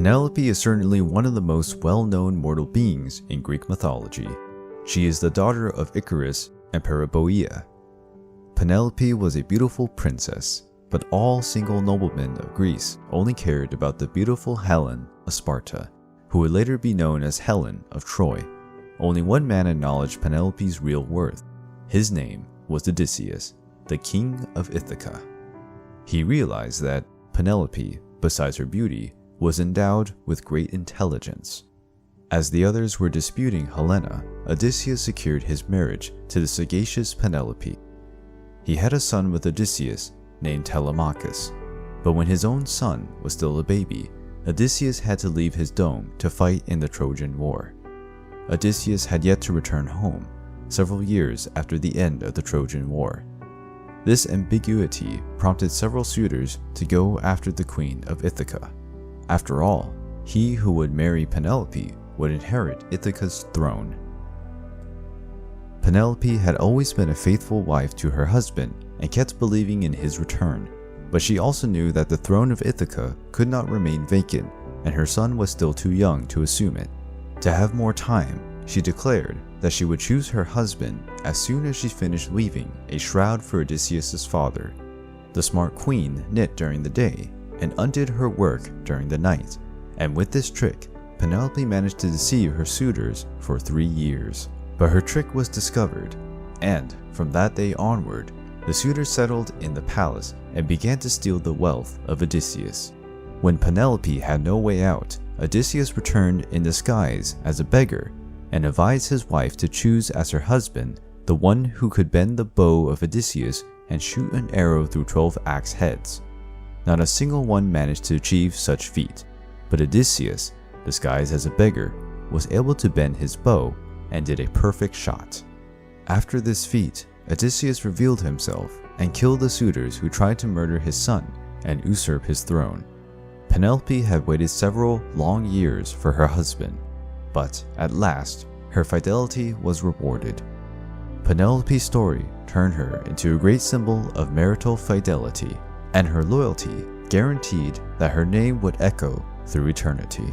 Penelope is certainly one of the most well-known mortal beings in Greek mythology. She is the daughter of Icarus and Periboea. Penelope was a beautiful princess, but all single noblemen of Greece only cared about the beautiful Helen of Sparta, who would later be known as Helen of Troy. Only one man acknowledged Penelope's real worth. His name was Odysseus, the king of Ithaca. He realized that Penelope, besides her beauty, was endowed with great intelligence. As the others were disputing Helena, Odysseus secured his marriage to the sagacious Penelope. He had a son with Odysseus named Telemachus, but when his own son was still a baby, Odysseus had to leave his dome to fight in the Trojan War. Odysseus had yet to return home, several years after the end of the Trojan War. This ambiguity prompted several suitors to go after the queen of Ithaca. After all, he who would marry Penelope would inherit Ithaca's throne. Penelope had always been a faithful wife to her husband and kept believing in his return, but she also knew that the throne of Ithaca could not remain vacant and her son was still too young to assume it. To have more time, she declared that she would choose her husband as soon as she finished weaving a shroud for Odysseus' father. The smart queen knit during the day and undid her work during the night, and with this trick, Penelope managed to deceive her suitors for 3 years. But her trick was discovered, and from that day onward, the suitors settled in the palace and began to steal the wealth of Odysseus. When Penelope had no way out, Odysseus returned in disguise as a beggar and advised his wife to choose as her husband the one who could bend the bow of Odysseus and shoot an arrow through 12 axe heads. Not a single one managed to achieve such feat, but Odysseus, disguised as a beggar, was able to bend his bow and did a perfect shot. After this feat, Odysseus revealed himself and killed the suitors who tried to murder his son and usurp his throne. Penelope had waited several long years for her husband, but at last, her fidelity was rewarded. Penelope's story turned her into a great symbol of marital fidelity, and her loyalty guaranteed that her name would echo through eternity.